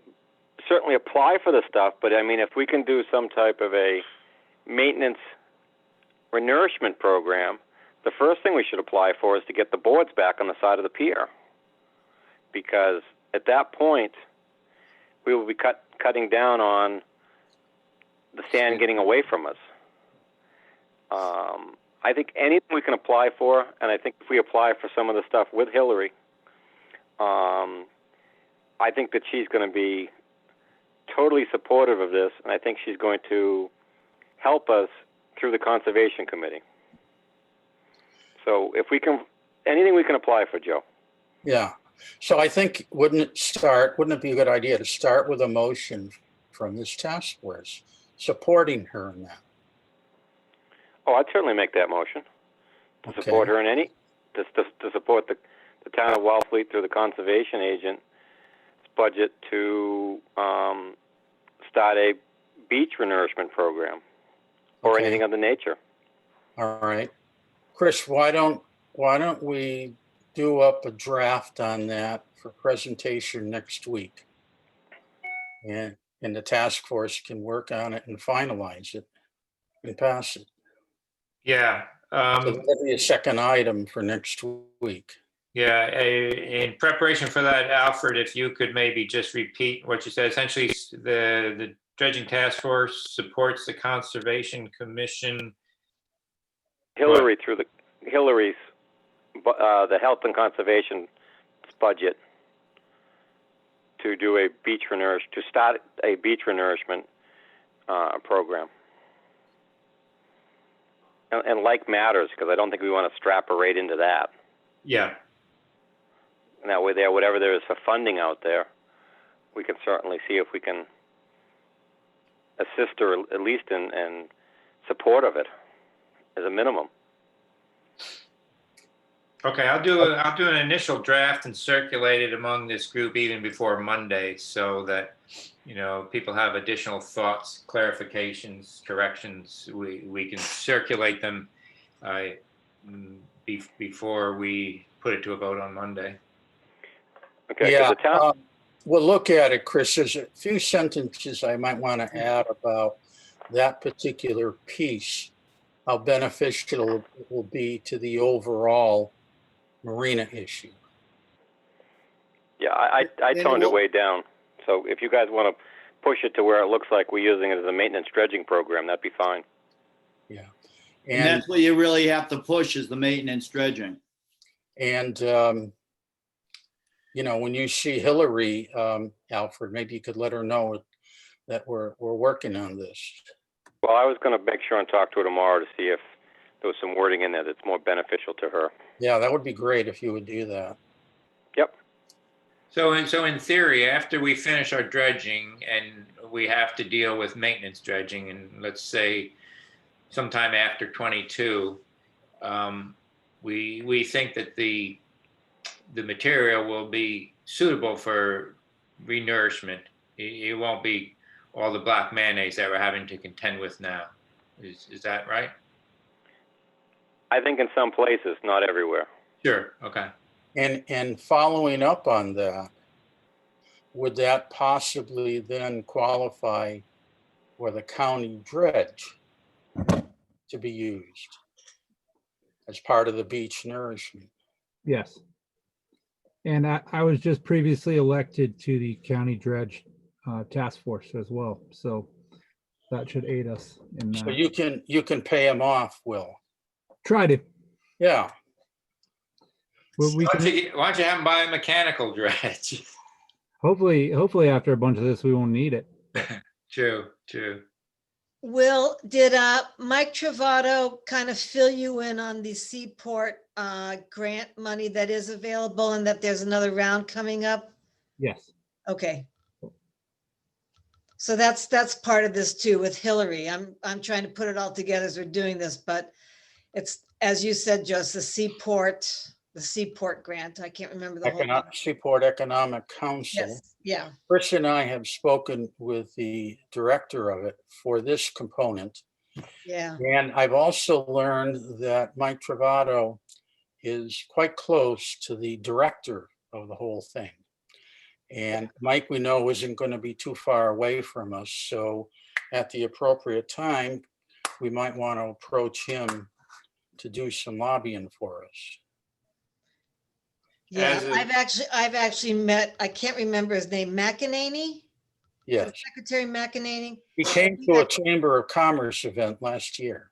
certainly apply for the stuff, but I mean, if we can do some type of a maintenance renourishment program, the first thing we should apply for is to get the boards back on the side of the pier, because at that point we will be cutting down on the sand getting away from us. I think anything we can apply for, and I think if we apply for some of the stuff with Hillary, I think that she's going to be totally supportive of this, and I think she's going to help us through the Conservation Committee. So if we can, anything we can apply for, Joe. Yeah. So I think, wouldn't it be a good idea to start with a motion from this task force supporting her in that. Oh, I'd certainly make that motion to Okay. support her in any, to support the town of Wellfleet through the conservation agent's budget to start a beach renourishment program or Okay. anything of the nature. All right. Chris, why don't we do up a draft on that for presentation next week? And the task force can work on it and finalize it and pass it. Yeah. So that'll be a second item for next week. Yeah, in preparation for that, Alfred, if you could maybe just repeat what you said. Essentially, the dredging task force supports the Conservation Commission. Hillary's the health and conservation budget to do a to start a beach renourishment program. And like matters, because I don't think we want to strap her right into that. Yeah. And that way there, whatever there is for funding out there, we can certainly see if we can assist her at least in support of it as a minimum. Okay, I'll do an initial draft and circulate it among this group even before Monday, so that people have additional thoughts, clarifications, corrections. We can circulate them before we put it to a vote on Monday. Okay. Yeah, The town, we'll look at it, Chris. There's a few sentences I might want to add about that particular piece, how beneficial it will be to the overall marina issue. yeah, I toned it way down. So if you guys want to push it to where it looks like we're using it as a maintenance dredging program, that'd be fine. Yeah. And that's what you really have to push is the maintenance dredging. And when you see Hillary, Alfred, maybe you could let her know that we're working on this. Well, I was going to make sure and talk to her tomorrow to see if there was some wording in there that's more beneficial to her. Yeah, that would be great if you would do that. Yep. So in theory, after we finish our dredging and we have to deal with maintenance dredging, and let's say sometime after 22, we think that the material will be suitable for renourishment. It won't be all the black mayonnaise that we're having to contend with now. Is that right? I think in some places, not everywhere. Sure. Okay. And following up on that, would that possibly then qualify for the county dredge to be used as part of the beach nourishment? Yes. And I was just previously elected to the county dredge task force as well. So that should aid us in So that. you can pay them off, Will. Try to. Yeah. Well, we Why can, don't you have them buy a mechanical dredge? hopefully after a bunch of this, we won't need it. True. Will, did Mike Travato kind of fill you in on the Seaport grant money that is available and that there's another round coming up? Yes. Okay. So that's part of this too with Hillary. I'm trying to put it all together as we're doing this, but it's, as you said, Joe, it's the Seaport grant. I can't remember the whole name. Seaport Economic Council. Yes, yeah. Chris and I have spoken with the director of it for this component. Yeah. And I've also learned that Mike Travato is quite close to the director of the whole thing. And Mike, we know, isn't going to be too far away from us. So at the appropriate time, we might want to approach him to do some lobbying for us. Yeah, As a- I've actually met, I can't remember his name, McEnany? Yes, Secretary McEnany? he came to a Chamber of Commerce event last year.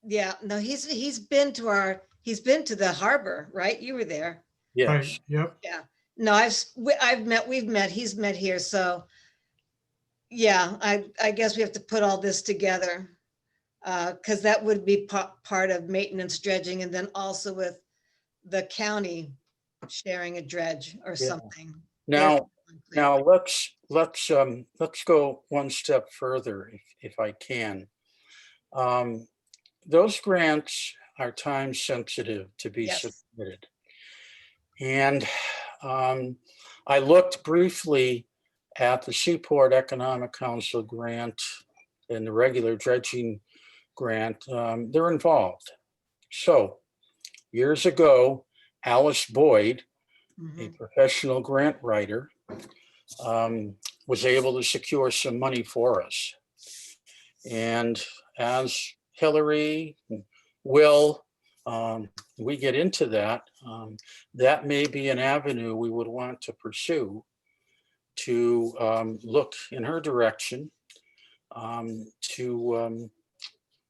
Yeah, no, he's been to the harbor, right? You were there. Yes, Right, yep. Yeah. No, we've met, he's met here. So yeah, I guess we have to put all this together. Cause that would be part of maintenance dredging, and then also with the county sharing a dredge or Yeah. something. now let's let's go one step further if I can. Those grants are time sensitive to be Yes. submitted. And I looked briefly at the Seaport Economic Council grant and the regular dredging grant. They're involved. So years ago, Alice Boyd, a Mhm. professional grant writer, was able to secure some money for us. And as Hillary, Will, we get into that, that may be an avenue we would want to pursue to look in her direction, to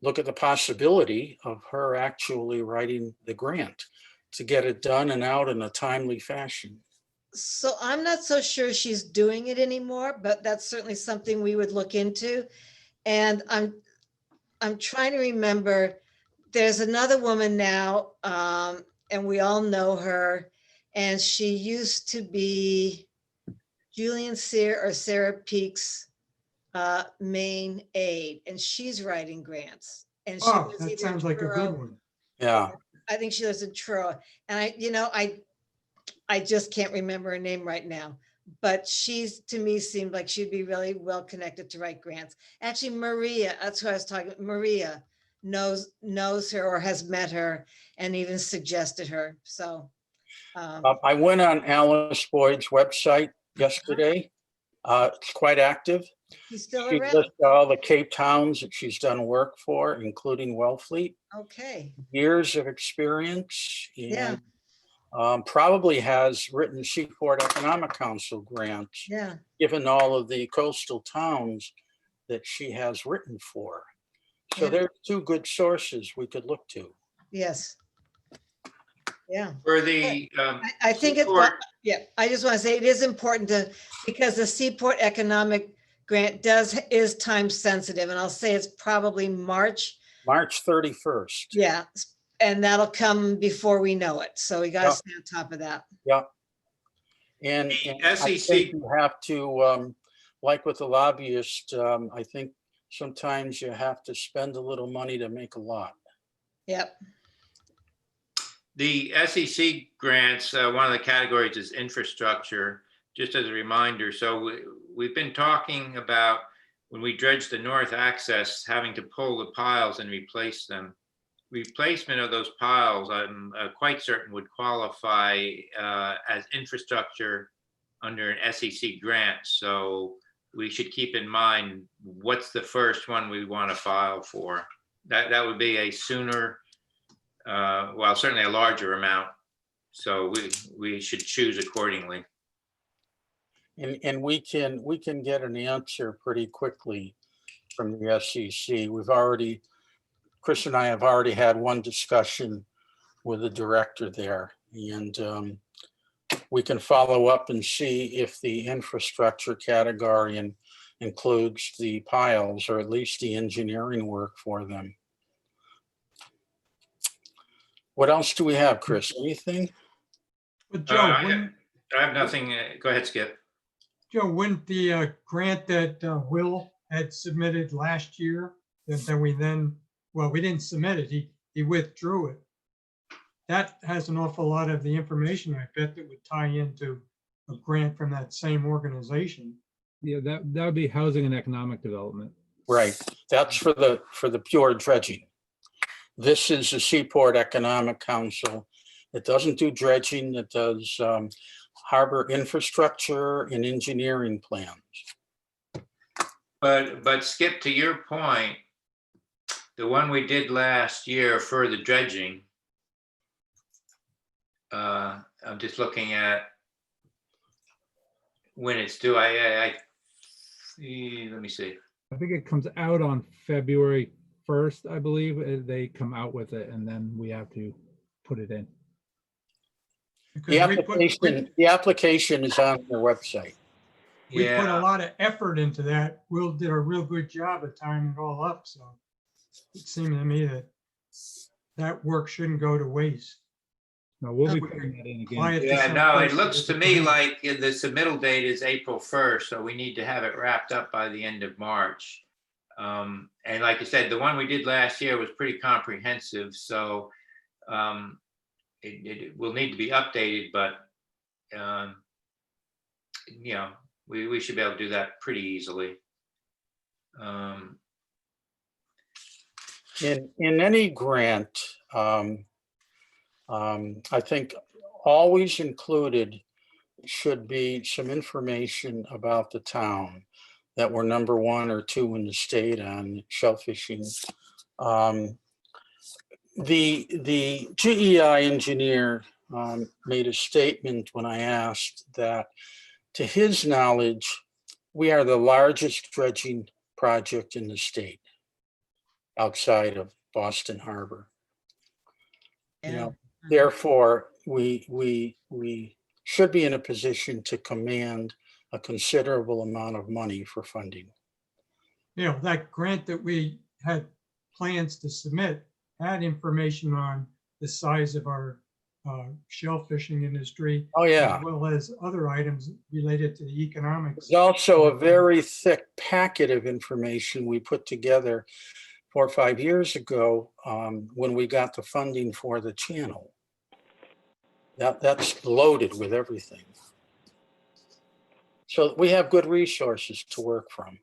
look at the possibility of her actually writing the grant to get it done and out in a timely fashion. So I'm not so sure she's doing it anymore, but that's certainly something we would look into. And I'm trying to remember, there's another woman now, and we all know her, and she used to be Julian Sear or Sarah Peak's main aide, and she's writing grants. And she Oh, was that either sounds like a Truro- good one. Yeah, I think she lives in Truro. And I just can't remember her name right now, but she's, to me, seemed like she'd be really well connected to write grants. Actually, Maria, that's who I was talking, Maria knows her or has met her and even suggested her. So, I went on Alice Boyd's website yesterday. It's quite active. she's still She around. lists all the Cape towns that she's done work for, including Wellfleet, Okay, years of experience, yeah, and probably has written Seaport Economic Council grants, yeah, given all of the coastal towns that she has written for. So Yeah. there's two good sources we could look to. yes. Yeah, For the I think it's, Seaport, yeah, I just want to say it is important to, because the Seaport Economic Grant is time sensitive, and I'll say it's probably March. March 31st. Yeah, and that'll come before we know it. So we gotta Yeah. stay on top of that. Yeah. And The I SEC think you have to, like with the lobbyist, I think sometimes you have to spend a little money to make a lot. Yep, The SEC grants, one of the categories is infrastructure, just as a reminder. So we've been talking about when we dredge the north access, having to pull the piles and replace them. Replacement of those piles, I'm quite certain would qualify as infrastructure under an SEC grant. So we should keep in mind what's the first one we want to file for. That would be a sooner, well, certainly a larger amount. So we should choose accordingly. And we can get an answer pretty quickly from the SEC. Chris and I have already had one discussion with the director there, and we can follow up and see if the infrastructure category includes the piles or at least the engineering work for them. What else do we have, Chris? Anything? But Joe, I have nothing. Go ahead, Skip. wouldn't the grant that Will had submitted last year, that we then, well, we didn't submit it, he withdrew it. That has an awful lot of the information, I bet, that would tie into a grant from that same organization. Yeah, that would be housing and economic development. Right. That's for the pure dredging. This is the Seaport Economic Council. It doesn't do dredging. It does harbor infrastructure and engineering plans. But Skip, to your point, the one we did last year for the dredging, I'm just looking at when it's due. Let me see. I think it comes out on February 1st, I believe. They come out with it and then we have to put it in. The application is on their website. We put a Yeah, lot of effort into that. Will did a real good job of tying it all up, so it seemed to me that that work shouldn't go to waste. No, we'll be Okay. putting that in Apply again. it to Yeah, some no, it places looks at to the me time. like the submittal date is April 1st, so we need to have it wrapped up by the end of March. And like I said, the one we did last year was pretty comprehensive, so it will need to be updated, but you know, we should be able to do that pretty easily. In any grant, I think always included should be some information about the town, that we're number 1 or 2 in the state on shellfishing. The GEI engineer made a statement when I asked that, to his knowledge, we are the largest dredging project in the state outside of Boston Harbor. You Yeah. know, therefore, we should be in a position to command a considerable amount of money for funding. You know, that grant that we had plans to submit had information on the size of our shellfishing industry, Oh, yeah. as well as other items related to the economics. There's also a very thick packet of information we put together 4 or 5 years ago when we got the funding for the channel. That's loaded with everything. So we have good resources to work from.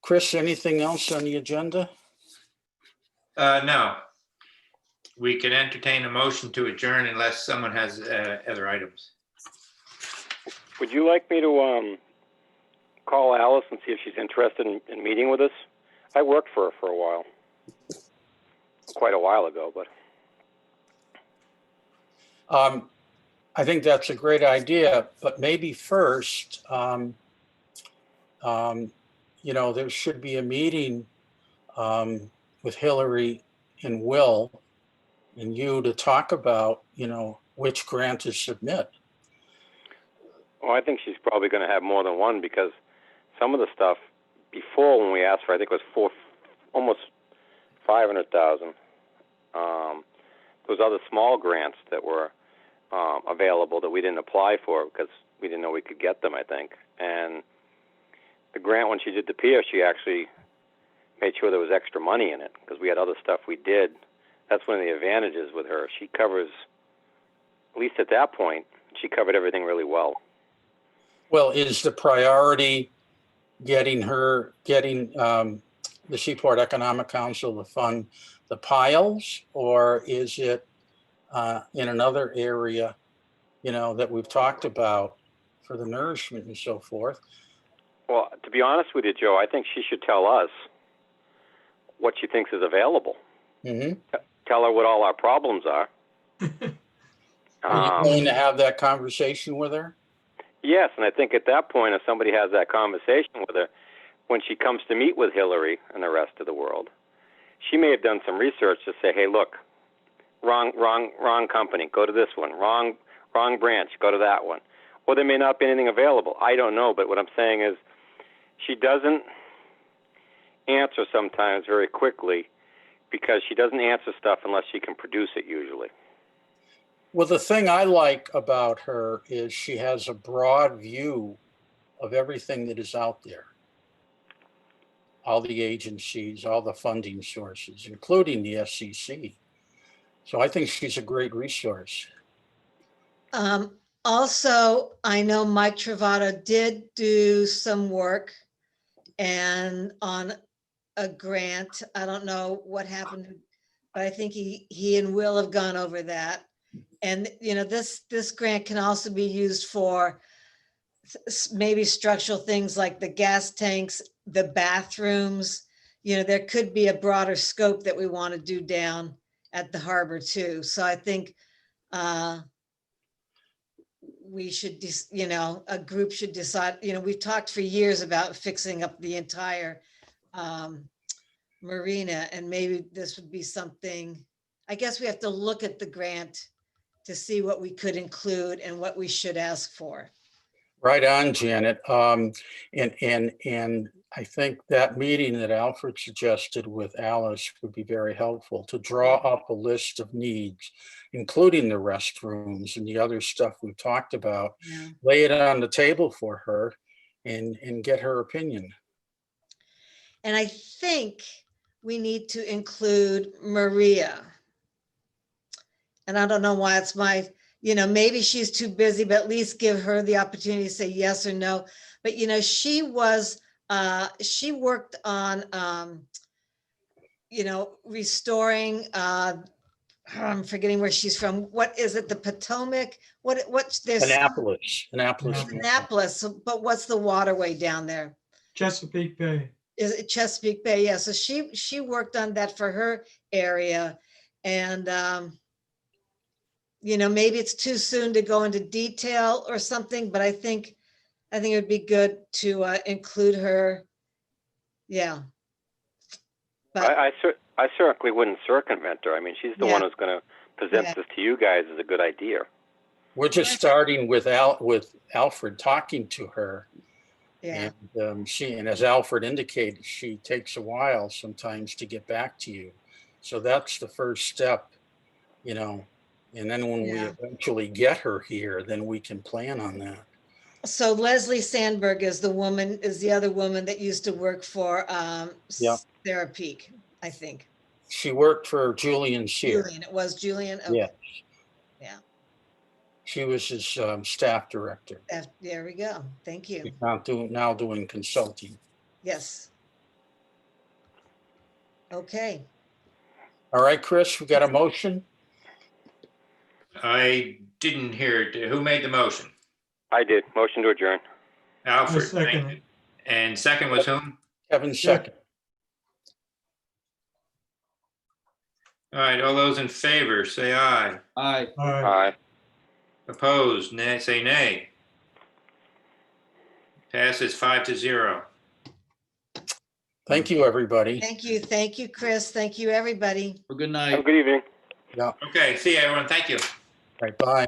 Chris, anything else on the agenda? No, we can entertain a motion to adjourn unless someone has other items. Would you like me to call Alice and see if she's interested in meeting with us? I worked for her for a while, quite a while ago, but. I think that's a great idea, but maybe first, you know, there should be a meeting with Hillary and Will and you to talk about, you know, which grant to submit. Well, I think she's probably going to have more than one, because some of the stuff before, when we asked for, I think it was almost 500,000. Those other small grants that were available that we didn't apply for because we didn't know we could get them, I think. And the grant, when she did the pier, she actually made sure there was extra money in it because we had other stuff we did. That's one of the advantages with her. She covers, at least at that point, she covered everything really well. Well, is the priority getting the Seaport Economic Council to fund the piles, or is it in another area, you know, that we've talked about for the nourishment and so forth? Well, to be honest with you, Joe, I think she should tell us what she thinks is available. Mm-hmm. Tell her what all our problems are. Are you going to have that conversation with her? Yes, and I think at that point, if somebody has that conversation with her, when she comes to meet with Hillary and the rest of the world, she may have done some research to say, hey, look, wrong company, go to this one. Wrong branch, go to that one. Or there may not be anything available. I don't know, but what I'm saying is she doesn't answer sometimes very quickly because she doesn't answer stuff unless she can produce it usually. Well, the thing I like about her is she has a broad view of everything that is out there. All the agencies, all the funding sources, including the SEC. So I think she's a great resource. Also, I know Mike Travato did do some work and on a grant. I don't know what happened, but I think he and Will have gone over that. And, you know, this grant can also be used for maybe structural things like the gas tanks, the bathrooms. You know, there could be a broader scope that we want to do down at the harbor too. So I think we should, you know, a group should decide, you know, we've talked for years about fixing up the entire marina, and maybe this would be something. I guess we have to look at the grant to see what we could include and what we should ask for. Right on, Janet. And I think that meeting that Alfred suggested with Alice would be very helpful to draw up a list of needs, including the restrooms and the other stuff we talked about, Yeah. lay it on the table for her and get her opinion. And I think we need to include Maria. And I don't know why it's maybe she's too busy, but at least give her the opportunity to say yes or no. But, she worked on, restoring, I'm forgetting where she's from. What is it? The Potomac? What's this? Annapolis. Annapolis. But what's the waterway down there? Chesapeake Bay. Is it Chesapeake Bay? Yeah. So she worked on that for her area. And, maybe it's too soon to go into detail or something, but I think it would be good to include her. Yeah. But I certainly wouldn't circumvent her. I mean, she's the Yeah. one who's going to present Yeah. this to you guys as a good idea. We're just starting with Alfred talking to her. yeah, And and as Alfred indicated, she takes a while sometimes to get back to you. So that's the first step, and then when we Yeah. eventually get her here, then we can plan on that. so Leslie Sandberg is the other woman that used to work for Yeah. Sarah Peak, I think. She worked for Julian Shear. Julian, it was Julian. Okay. Yeah. Yeah. She was his staff director. There we go. Thank you. She's now doing consulting. Yes. Okay. All right, Chris, we got a motion? I didn't hear it. Who made the motion? I did. Motion to adjourn. Alfred. second thank you. And second was whom? Kevin second. All right, all those in favor, say aye. Aye. Aye. Opposed, nay, say nay. Passes 5-0. Thank you, everybody. Thank you. Thank you, Chris. Thank you, everybody. Well, good Have a night. good evening. Yeah. Okay, see you, everyone. Thank you. Right, bye.